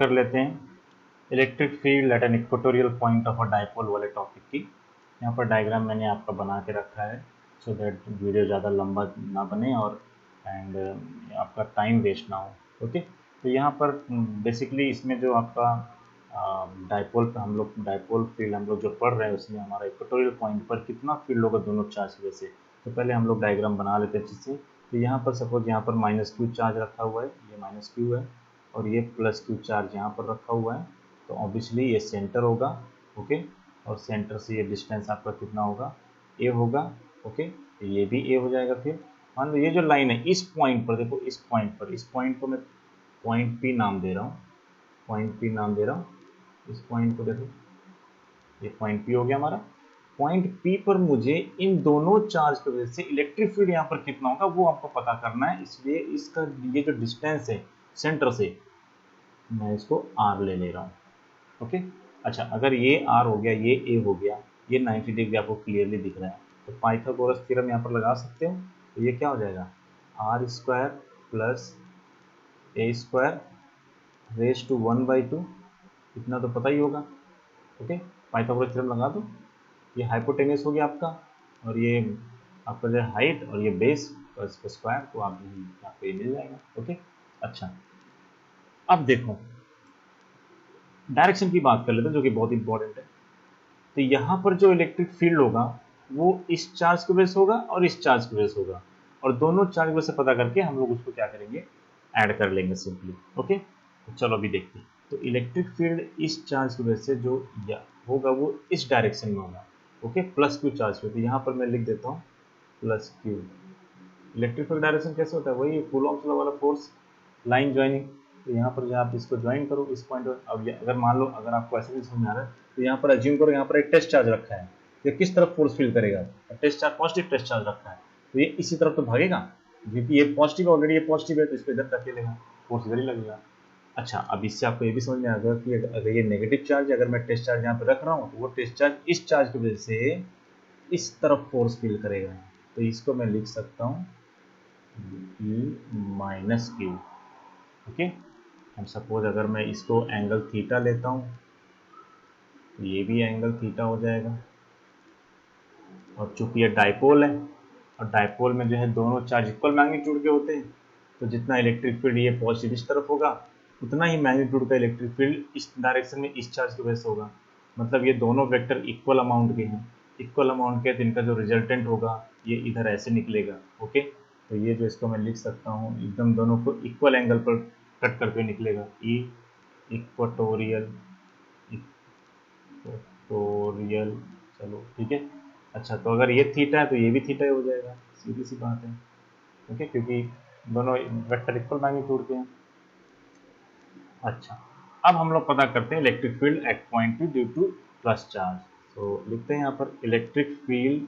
कर लेते हैं electric field at an equatorial point of a dipole वाले टॉपिक की। यहाँ पर डायग्राम मैंने आपका बना के रखा है सो दैट वीडियो ज़्यादा लंबा ना बने और एंड आपका टाइम वेस्ट ना हो। ओके, तो यहाँ पर बेसिकली इसमें जो आपका डायपोल पे हम लोग डायपोल फील्ड हम लोग जो पढ़ रहे हैं उसमें हमारा इक्वेटोरियल पॉइंट पर कितना फील्ड होगा दोनों चार्ज की वजह से। तो पहले हम लोग डायग्राम बना लेते हैं अच्छे से। तो यहाँ पर सपोज यहाँ पर -q चार्ज रखा हुआ है, ये -q है और ये +q चार्ज यहाँ पर रखा हुआ है। तो ऑब्वियसली ये सेंटर होगा। ओके, और सेंटर से ये डिस्टेंस आपका कितना होगा, a होगा। ओके, तो ये भी a हो जाएगा। फिर मान लो ये जो लाइन है इस पॉइंट पर, देखो इस पॉइंट को मैं पॉइंट p नाम दे रहा हूँ, इस पॉइंट को देखो, ये पॉइंट p हो गया हमारा। पॉइंट p पर मुझे इन दोनों चार्ज की वजह से इलेक्ट्रिक फील्ड यहाँ पर कितना होगा वो आपको पता करना है। इसलिए इसका ये जो डिस्टेंस है सेंटर से, मैं इसको r ले रहा हूँ। ओके, अच्छा अगर ये r हो गया, ये a हो गया, ये 90 डिग्री आपको क्लियरली दिख रहा है, तो पाइथागोरस थ्योरम यहाँ पर लगा सकते हो। तो ये क्या हो जाएगा, r² plus a² raise to 1/2, इतना तो पता ही होगा। ओके, पाइथागोरस थ्योरम लगा दो। ये हाइपोटेनस हो गया आपका, और ये आपका जो हाइट और ये बेस और इसका स्क्वायर, तो आपको ये मिल जाएगा। ओके, अच्छा अब देखो डायरेक्शन की बात कर लेते हैं जो कि बहुत इंपॉर्टेंट है। तो यहाँ पर जो इलेक्ट्रिक फील्ड होगा वो इस चार्ज की वजह से होगा और इस चार्ज की वजह से होगा, और दोनों चार्ज की वजह से पता करके हम लोग उसको क्या करेंगे, ऐड कर लेंगे सिंपली। ओके, तो चलो अभी देखते हैं। तो इलेक्ट्रिक फील्ड इस चार्ज की वजह से जो होगा वो इस डायरेक्शन में होगा। ओके, +q चार्ज पे, तो यहाँ पर मैं लिख देता हूँ +q। इलेक्ट्रिक फील्ड डायरेक्शन कैसे होता है, वही कूलॉम्स लॉ वाला फोर्स, लाइन ज्वाइनिंग। तो यहाँ पर जो आप इसको ज्वाइन करो इस पॉइंट पर। अब अगर मान लो अगर आपको ऐसे भी समझ में आ रहा है, तो यहाँ पर अज्यूम करो यहाँ पर एक टेस्ट चार्ज रखा है, ये किस तरफ फोर्स फील करेगा, test charge positive test charge रखा है, तो ये इसी तरफ तो भागेगा, क्योंकि ये पॉजिटिव ऑलरेडी ये पॉजिटिव है, तो इसको इधर धकेलेगा, फोर्स इधर ही लगेगा। अच्छा, अब इससे आपको ये भी समझ में आ गया कि अगर ये नेगेटिव चार्ज है, अगर मैं टेस्ट चार्ज यहाँ पे रख रहा हूँ, तो वो टेस्ट चार्ज इस चार्ज की वजह से इस तरफ फोर्स फील करेगा। तो इसको मैं लिख सकता हूँ E-Q। ओके, हम सपोज अगर मैं इसको एंगल थीटा लेता हूँ, तो ये भी एंगल थीटा हो जाएगा। और चूंकि ये डायपोल है, और डायपोल में जो है दोनों चार्ज इक्वल मैग्नीट्यूड के होते हैं, तो जितना इलेक्ट्रिक फील्ड ये पॉजिटिव इस तरफ होगा, उतना ही मैग्नीट्यूड का इलेक्ट्रिक फील्ड इस डायरेक्शन में इस चार्ज की वजह से होगा। मतलब ये दोनों वेक्टर इक्वल अमाउंट के हैं, इक्वल अमाउंट के, तो इनका जो रिजल्टेंट होगा ये इधर ऐसे निकलेगा। ओके, तो ये जो इसको मैं लिख सकता हूँ एकदम दोनों को इक्वल एंगल पर कट करके निकलेगा, ई इक्वेटोरियल, चलो ठीक है। अच्छा, तो अगर ये थीटा है तो ये भी थीटा ही हो जाएगा, सीधी सी बात है। ओके, क्योंकि दोनों वेक्टर इक्वल मैग्नीट्यूड के हैं। अच्छा, अब हम लोग पता करते हैं electric field at point P due to plus charge. तो लिखते हैं यहाँ पर electric field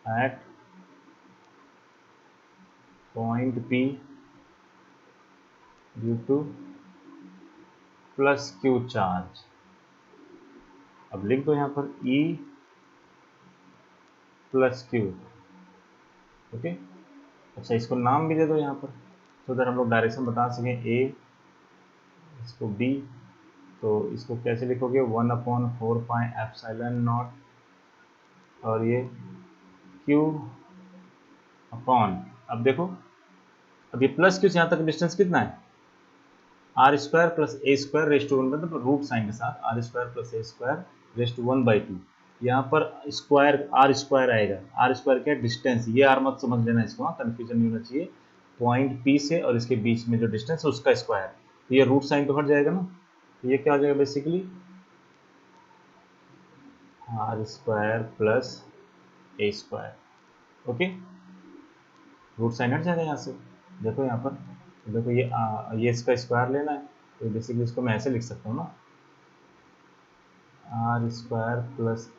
at point P due to +q charge. अब लिख दो यहाँ पर E + q। ओके, अच्छा इसको नाम भी दे दो यहाँ पर, तो अगर हम लोग डायरेक्शन बता सकें, A इसको B, तो इसको कैसे लिखोगे, 1/4πε0, और ये Q अपॉन, अब देखो अब ये +q से यहाँ तक डिस्टेंस कितना है, r² + a² रेज़ टू 1, मतलब रूट साइन के साथ r² + a² रेज़ टू 1/2। यहाँ पर स्क्वायर r² आएगा, r² क्या डिस्टेंस, ये r मत समझ लेना इसको, कंफ्यूजन नहीं होना चाहिए। पॉइंट P से और इसके बीच में जो डिस्टेंस है उसका स्क्वायर, तो ये रूट साइन तो हट जाएगा ना, तो ये क्या हो जाएगा basically r² + a²। Okay, root sine हट जाएगा यहाँ से। देखो यहाँ पर, देखो ये इसका स्क्वायर लेना है, तो बेसिकली इसको मैं ऐसे लिख सकता हूँ ना, r² +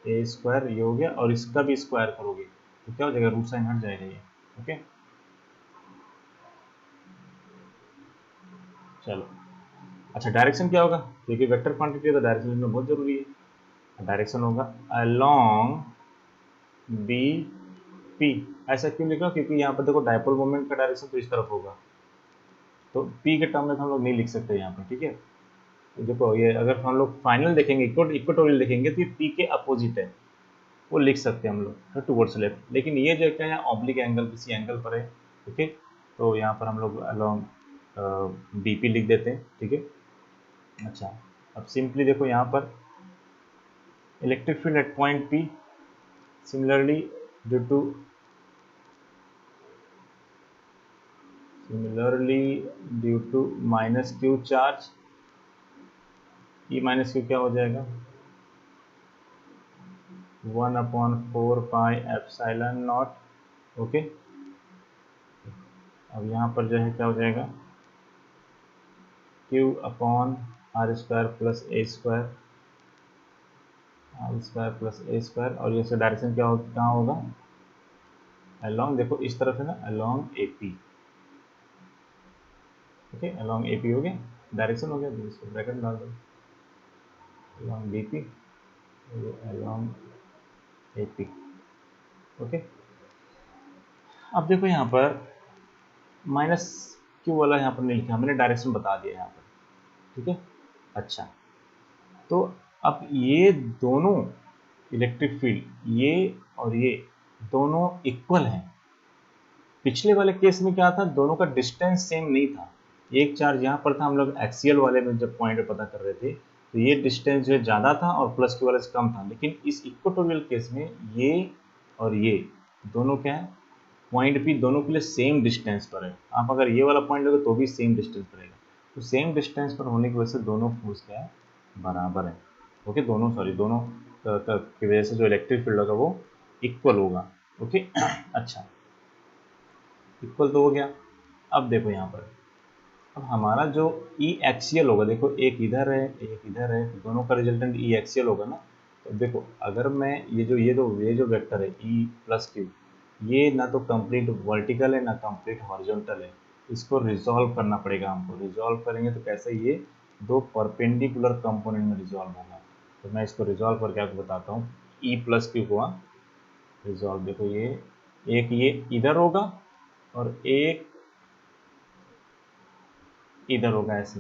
a², ये हो गया, और इसका भी स्क्वायर करोगे तो क्या हो जाएगा, रूट साइन हट जाएगा ये। ओके, चलो अच्छा डायरेक्शन क्या होगा, क्योंकि वेक्टर क्वांटिटी है तो डायरेक्शन लिखना बहुत जरूरी है। डायरेक्शन होगा अलोंग B P ऐसा क्यों लिखा, क्योंकि यहाँ पर देखो डायपोल मोमेंट का डायरेक्शन तो इस तरफ होगा, तो P के टर्म में तो हम लोग नहीं लिख सकते यहाँ पर, ठीक है। तो देखो ये अगर हम लोग फाइनल देखेंगे, इक्वेटोरियल देखेंगे, तो ये P के अपोजिट है, वो लिख सकते हैं हम लोग टुवर्ड्स लेफ्ट। लेकिन ये जो क्या है ऑब्लिक एंगल किसी एंगल पर है, ओके, तो यहाँ पर हम लोग अलोंग BP लिख देते हैं, ठीक है। अच्छा, अब सिंपली देखो यहाँ पर electric field at point P similarly due to minus Q charge, E minus Q क्या हो जाएगा 1/4 पाई एप्सिलॉन नॉट, ओके। अब यहाँ पर जो है क्या हो जाएगा Q/r² प्लस a² और ये डायरेक्शन क्या कहाँ होगा अलोंग, देखो इस तरफ है ना, along AP, okay, along AP हो गया, डायरेक्शन हो गया, तो इसको ब्रैकेट में डाल दो, along BP along AP, okay. अब देखो यहाँ पर माइनस Q वाला यहाँ पर नहीं लिखा, मैंने डायरेक्शन बता दिया यहाँ पर, ठीक है। अच्छा, तो अब ये दोनों इलेक्ट्रिक फील्ड ये और ये दोनों इक्वल हैं। पिछले वाले केस में क्या था, दोनों का डिस्टेंस सेम नहीं था, एक चार्ज यहाँ पर था, हम लोग एक्सियल वाले में जब पॉइंट पता कर रहे थे तो ये डिस्टेंस जो है ज़्यादा था और प्लस Q वाले से कम था। लेकिन इस इक्वेटोरियल केस में ये और ये दोनों क्या है पॉइंट P दोनों के लिए सेम डिस्टेंस पर है। आप अगर ये वाला पॉइंट लोगे तो भी सेम डिस्टेंस पर रहेगा, तो सेम डिस्टेंस पर होने की वजह से दोनों फोर्स क्या है बराबर है, ओके। दोनों की वजह से जो इलेक्ट्रिक फील्ड होगा वो इक्वल होगा, ओके। अच्छा, इक्वल तो हो गया। अब देखो यहाँ पर अब हमारा जो ई एक्सियल होगा, देखो एक इधर है एक इधर है, तो दोनों का रिजल्टेंट ई एक्सियल होगा ना। तो देखो अगर मैं ये जो वेक्टर है ई प्लस क्यू, ये ना तो कंप्लीट वर्टिकल है ना कंप्लीट हॉरिजॉन्टल है, इसको रिजॉल्व करना पड़ेगा हमको। रिजॉल्व करेंगे तो कैसे, ये दो परपेंडिकुलर कंपोनेंट में रिजॉल्व होगा। तो मैं इसको रिजॉल्व करके आपको बताता हूँ। ई प्लस क्यू हुआ रिजॉल्व, देखो ये इधर होगा और एक इधर होगा ऐसे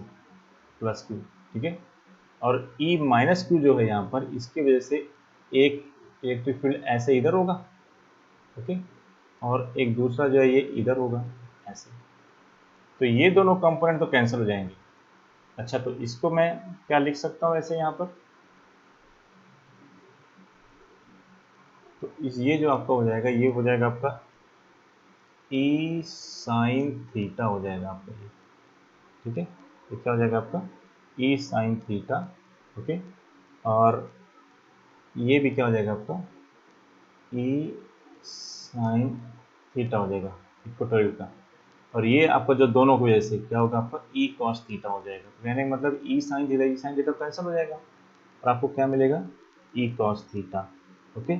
प्लस Q, ठीक है। और E माइनस Q जो है यहाँ पर, इसकी वजह से एक इलेक्ट्रिक फील्ड ऐसे इधर होगा, ओके, और एक दूसरा जो है ये इधर होगा ऐसे। तो ये दोनों कंपोनेंट तो कैंसिल हो जाएंगे। अच्छा, तो इसको मैं क्या लिख सकता हूँ ऐसे यहाँ पर, तो ये जो आपका हो जाएगा ये हो जाएगा आपका E साइन थीटा हो जाएगा आपका ये, ठीक है। तो क्या हो जाएगा आपका E साइन थीटा, ओके। और ये भी क्या हो जाएगा आपका E साइन थीटा हो जाएगा इक्वेटोरियल का। और ये आपका जो दोनों की वजह से क्या होगा आपका E कॉस थीटा हो जाएगा। तो कहने का मतलब E साइन थीटा कैंसिल हो जाएगा और आपको क्या मिलेगा E cos theta, okay.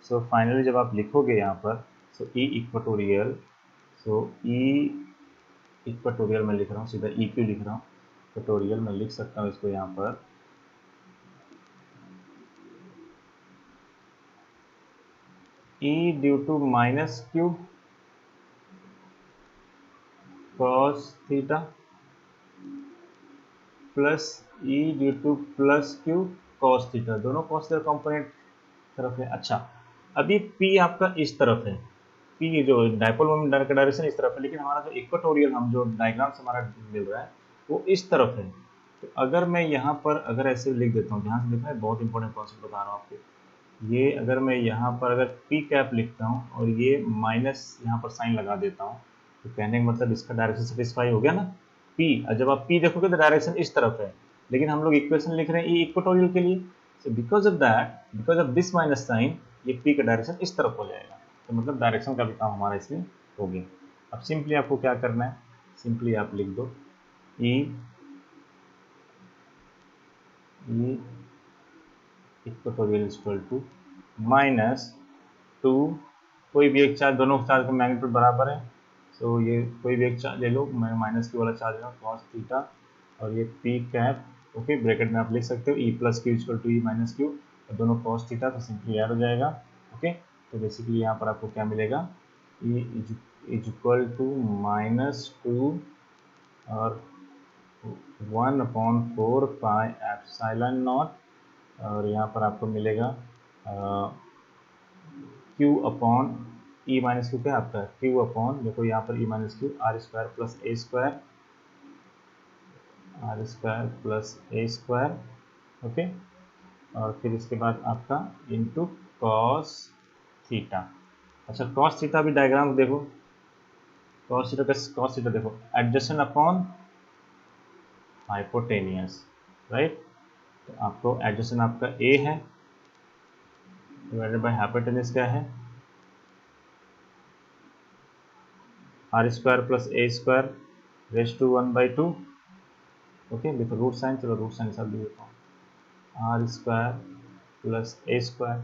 So finally जब आप लिखोगे यहाँ पर सो E इक्वेटोरियल, सो E इक्वेटोरियल मैं लिख रहा हूँ, सीधा EQ लिख रहा हूँ, इक्वेटोरियल मैं लिख सकता हूँ इसको यहाँ पर E due to minus Q cos theta plus E due to plus Q cos theta, दोनों cos थीटा कंपोनेंट तरफ है। अच्छा, अभी P आपका इस तरफ है, P जो डायपोल मोमेंट का डायरेक्शन इस तरफ है, लेकिन हमारा जो इक्वेटोरियल हम जो डायग्राम से हमारा मिल रहा है वो इस तरफ है। तो अगर मैं यहाँ पर अगर ऐसे लिख देता हूँ, ध्यान से लिखना है, बहुत इंपॉर्टेंट कॉन्सेप्ट बता रहा हूँ आपको। ये अगर मैं यहाँ पर अगर P कैप लिखता हूँ और ये माइनस यहाँ पर साइन लगा देता हूँ, तो कहने का मतलब इसका डायरेक्शन सेटिस्फाई हो गया ना P। जब आप P देखोगे तो डायरेक्शन इस तरफ है, लेकिन हम लोग इक्वेशन लिख रहे हैं ई इक्वेटोरियल के लिए। So because of this minus sign ये P का डायरेक्शन इस तरफ हो जाएगा। तो मतलब डायरेक्शन का भी काम हमारा इसमें हो गया। अब सिंपली आपको क्या करना है, सिंपली आप लिख दो ई इक्वेटोरियल इक्वल टू माइनस 2, कोई भी एक चार्ज, दोनों चार्ज का मैग्नीट्यूड बराबर है, सो ये कोई भी एक चार्ज ले लो, मैं माइनस Q वाला चार्ज ले रहा हूँ कॉस थीटा, और ये P कैप, ओके, ब्रैकेट में आप लिख सकते हो E plus Q equal to E minus Q, और दोनों कॉस थीटा, तो सिंपली ऐड हो जाएगा, ओके। तो बेसिकली यहाँ पर आपको क्या मिलेगा, ई इज इक्वल टू -2 और 1/4πε0, और यहाँ पर आपको मिलेगा Q upon E minus Q, क्या आपका Q अपॉन, देखो यहाँ पर E minus Q R square plus A square, okay, और फिर इसके बाद आपका इंटू कॉस थीटा। अच्छा, कॉस थीटा भी डायग्राम देखो, कॉस थीटा देखो एडजेसेंट अपॉन हाइपोटेनियस, राइट। तो आपको एडजेसेंट आपका ए है डिवाइडेड बाय हाइपोटेनियस क्या है, R square plus A square raise to 1/2, okay. देखो रूट साइन, चलो रूट साइन सब देता हूँ, R square plus A square,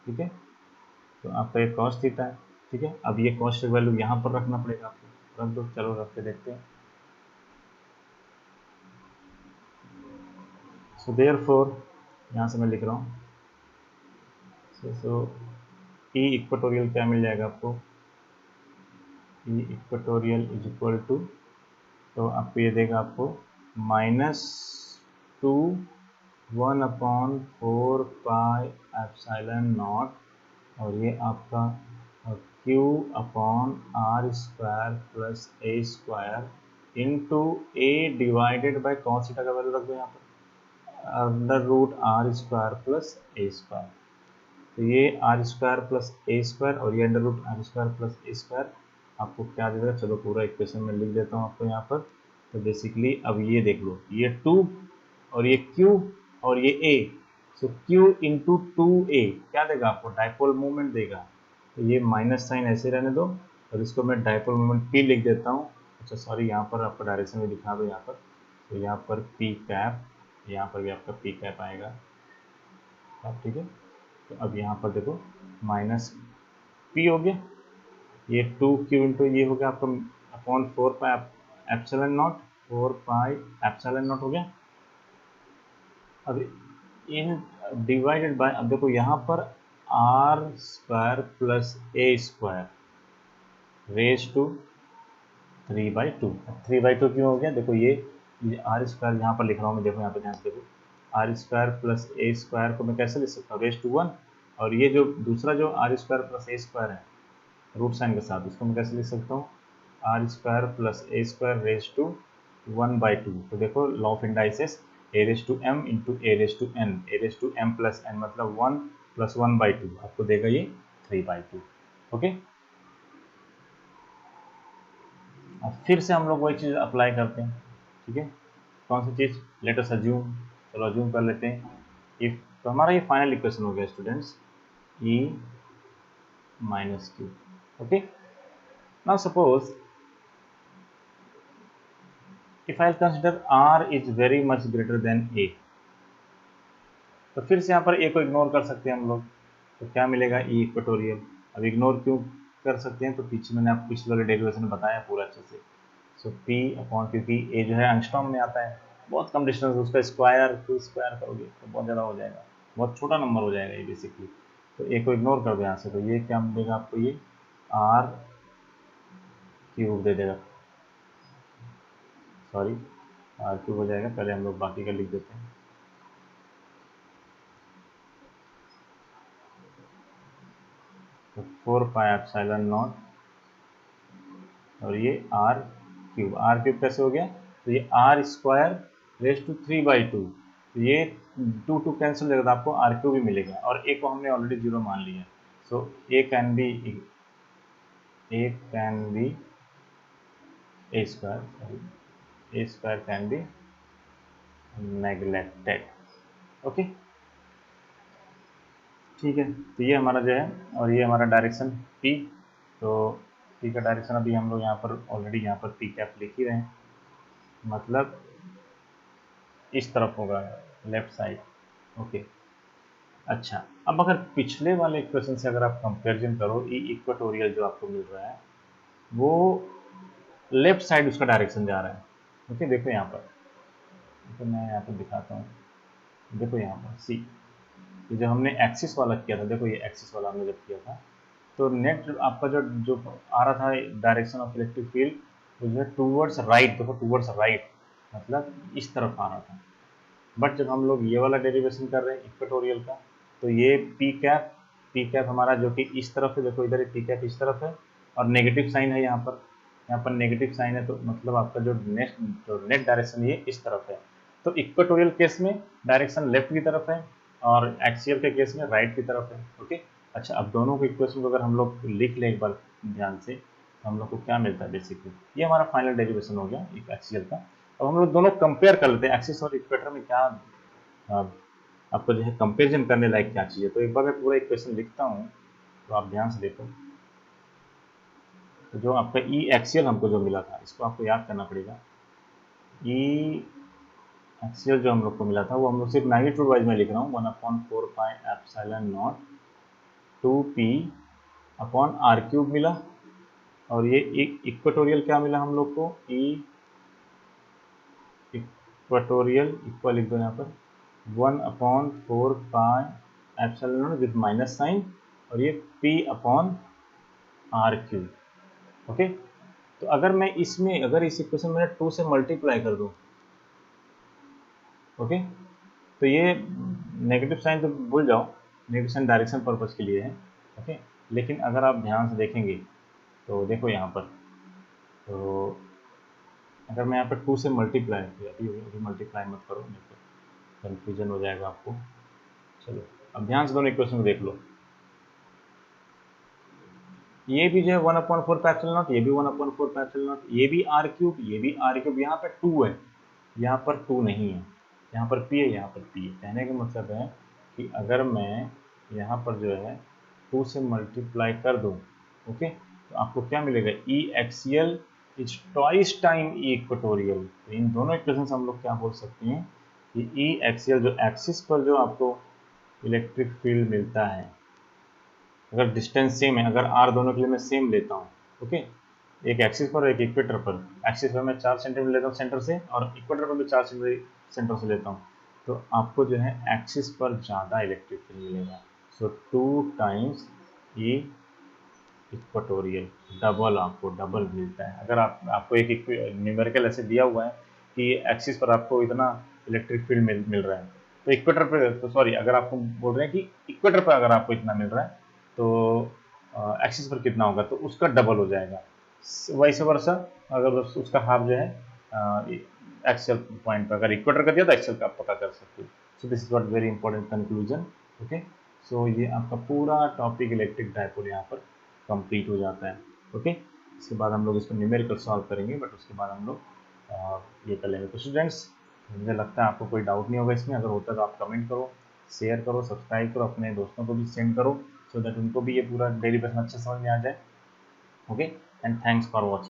ठीक है। तो आपका ये कॉस थीटा है, ठीक है। अब ये कॉस की वैल्यू यहाँ पर रखना पड़ेगा आपको, रख दो, चलो रख के देखते हैं। सो देयरफॉर यहाँ से मैं लिख रहा हूँ, सो ई इक्वेटोरियल क्या मिल जाएगा आपको, ई इक्वेटोरियल इज इक्वल टू, तो आपको ये देगा आपको -2 1/4πε0, और ये आपका Q upon R square plus A square into A divided by cos theta का वैल्यू रख दो यहाँ पर, under root R square plus A square. तो ये R square plus A square और ये under root R square plus A square आपको क्या दे देगा, चलो पूरा इक्वेशन में लिख देता हूँ आपको यहाँ पर। तो बेसिकली अब ये देख लो, ये 2 और ये Q और ये A, so Q into 2A क्या देगा आपको, डाइपोल मोमेंट देगा। तो ये माइनस साइन ऐसे रहने दो और इसको मैं डाइपोल मोमेंट P लिख देता हूँ। अच्छा सॉरी, यहाँ पर आपको डायरेक्शन में दिखा दो यहाँ पर, तो यहाँ पर P कैप, यहाँ पर भी आपका P कैप आएगा, ठीक है। तो अब यहाँ पर देखो माइनस P हो गया, ये 2Q इंटू ये हो गया आपका अपॉन 4πε0, 4πε0 हो गया। अब इन डिवाइडेड बाय, अब देखो यहाँ पर R square plus A square raise to 3/2, 3/2 क्यों हो गया, देखो ये आर स्क्वायर यहाँ पर लिख रहा हूँ मैं, देखो यहाँ पर ध्यान से देखो, R square plus A square को मैं कैसे लिख सकता हूँ, रेज टू 1, और ये जो दूसरा जो R square plus A square है रूट साइन के साथ, इसको मैं कैसे लिख सकता हूँ, R square plus A square raise to 1/2। तो देखो law of indices, A raise to M into A raise to N, A raise to M plus N मतलब 1 + 1/2 आपको देगा ये 3/2, ओके। अब फिर से हम लोग वही चीज़ अप्लाई करते हैं, ठीक है। कौन सी चीज़, लेट अस अज्यूम, चलो अज्यूम कर लेते हैं इफ, तो हमारा ये फाइनल इक्वेशन हो गया students, E minus Q, okay. Now suppose if I'll consider R is very much greater than A, तो फिर से यहाँ पर A को इग्नोर कर सकते हैं हम लोग, तो क्या मिलेगा, ई इक्वेटोरियल। अब इग्नोर क्यों कर सकते हैं, तो पीछे मैंने आपको पिछले वाले डेरिवेशन में बताया पूरा अच्छे से। सो P अपॉन, क्योंकि A जो है एंगस्ट्रॉम में आता है, बहुत कम डिस्टेंस, उसका स्क्वायर करोगे तो बहुत ज़्यादा हो जाएगा, बहुत छोटा नंबर हो जाएगा ये बेसिकली। तो A को इग्नोर कर दो यहाँ से, तो ये क्या मिलेगा आपको, ये R³ दे देगा, सॉरी R³ हो जाएगा, पहले हम लोग बाकी का लिख देते हैं। तो 4πε0 और ये R³ कैसे हो गया, तो ये R स्क्वायर रेज टू 3/2, तो ये 2 कैंसिल हो जाएगा, आपको R³ भी मिलेगा, और A को हमने ऑलरेडी 0 मान लिया। सो A can be A square can be neglected, okay, ठीक है। तो ये हमारा जो है, और ये हमारा डायरेक्शन P, तो P का डायरेक्शन अभी हम लोग यहाँ पर ऑलरेडी यहाँ पर P कैप लिख ही रहे हैं, मतलब इस तरफ होगा, लेफ्ट साइड, ओके। अच्छा, अब अगर पिछले वाले इक्वेशन से अगर आप कंपेरिजन करो, ई इक्वेटोरियल जो आपको मिल रहा है वो लेफ्ट साइड उसका डायरेक्शन जा रहा है, ओके। देखो यहाँ पर, तो मैं यहाँ पर दिखाता हूँ, देखो यहाँ पर सी, ये जब हमने एक्सिस वाला किया था, देखो ये एक्सिस वाला हमने जब किया था, तो नेट आपका जो जो आ रहा था डायरेक्शन ऑफ इलेक्ट्रिक फील्ड वो जो है टूवर्ड्स राइट, देखो टूवर्ड्स राइट मतलब इस तरफ आ रहा था। बट जब हम लोग ये वाला डेरिवेशन कर रहे हैं इक्वेटोरियल का, तो ये पी कैप हमारा जो कि इस तरफ है, देखो इधर पी कैप इस तरफ है और नेगेटिव साइन है यहाँ पर नेगेटिव साइन है, तो मतलब आपका जो नेट डायरेक्शन ये इस तरफ है। तो इक्वेटोरियल केस में डायरेक्शन लेफ्ट की तरफ है और एक्सियल के केस में राइट की तरफ है। ओके, अच्छा अब दोनों के इक्वेशन को अगर हम लोग लिख लें एक बार ध्यान से, तो हम लोग को क्या मिलता है बेसिकली, ये हमारा फाइनल डेरिवेशन हो गया एक एक्सियल का। अब हम लोग दोनों कंपेयर कर लेते हैं एक्सिस और इक्वेटर में क्या आपको जो है कंपेरिजन करने लायक क्या चीज़ है। तो एक बार मैं पूरा इक्वेशन लिखता हूँ, तो आप ध्यान से देखो। तो जो आपका ई एक्सियल हमको जो मिला था, इसको आपको याद करना पड़ेगा। ई एक्सियल जो हम लोग को मिला था वो हम लोग सिर्फ मैग्नीट्यूड वाइज में लिख रहा हूँ, 1/4 pi epsilon not 2p upon R cube मिला। और ये इक्वेटोरियल क्या मिला हम लोग को, ई इक्वेटोरियल इक्वल लिख दो यहाँ पर 1/4 pi epsilon not with minus sign और ये p upon R cube. Okay, तो अगर मैं इसमें अगर इस इक्वेशन में 2 से मल्टीप्लाई कर दूं, ओके, तो ये नेगेटिव साइन तो भूल जाओ, नेगेटिव साइन डायरेक्शन पर्पज के लिए है। ओके, लेकिन अगर आप ध्यान से देखेंगे तो देखो यहाँ पर, तो अगर मैं यहाँ पर 2 से मल्टीप्लाई, अभी मल्टीप्लाई मत करो, नहीं तो कन्फ्यूजन हो जाएगा आपको। चलो अब ध्यान से दोनों इक्वेशन को देख लो, ये भी जो है 1/4 पाई एप्सिलॉन नॉट, ये भी 1/4 पाई एप्सिलॉन नॉट, ये भी आर क्यूब, ये भी आर क्यूब। यहाँ पर 2 है, यहाँ पर 2 नहीं है, यहाँ पर p है, यहाँ पर p है। कहने का मतलब है कि अगर मैं यहाँ पर जो है 2 से मल्टीप्लाई कर दूँ, ओके, तो आपको क्या मिलेगा, E axial is twice time E equatorial. तो इन दोनों इक्वेशन से हम लोग क्या बोल सकते हैं कि ई एक्सियल जो एक्सिस पर जो आपको इलेक्ट्रिक फील्ड मिलता है, अगर डिस्टेंस सेम है, अगर आर दोनों के लिए मैं सेम लेता हूँ, ओके, एक एक्सिस पर और एक इक्वेटर पर, एक्सिस पर मैं 4 सेंटीमीटर लेता हूँ सेंटर से और इक्वेटर पर भी 4 सेंटीमीटर सेंटर से लेता हूँ, तो आपको जो है एक्सिस पर ज़्यादा इलेक्ट्रिक फील्ड मिलेगा। सो 2 टाइम्स ई इक्वेटोरियल, आपको डबल मिलता है। अगर आपको एक न्यूमेरिकल ऐसे दिया हुआ है कि एक्सिस पर आपको इतना इलेक्ट्रिक फील्ड मिल रहा है, तो इक्वेटर पे, तो सॉरी, अगर आपको बोल रहे हैं कि इक्वेटर पर अगर आपको इतना मिल रहा है तो एक्सिस पर कितना होगा, तो उसका डबल हो जाएगा। वैसे वर्षा अगर उसका हाफ जो है एक्सियल पॉइंट पर, अगर इक्वेटर कर दिया तो एक्सियल का आप पता कर सकते हो। So this is what very important conclusion. Okay, so ये आपका पूरा टॉपिक इलेक्ट्रिक डायपोल यहाँ पर कंप्लीट हो जाता है। ओके, इसके बाद हम लोग इसको न्यूमेरिकल सॉल्व करेंगे, बट उसके बाद हम लोग ये कर लेंगे। तो स्टूडेंट्स, मुझे लगता है आपको कोई डाउट नहीं होगा इसमें, अगर होता है तो आप कमेंट करो, शेयर करो, सब्सक्राइब करो, अपने दोस्तों को भी सेंड करो, सो दैट उनको भी ये पूरा डेरिवेशन अच्छे समझ में आ जाए। Okay, and thanks for watching.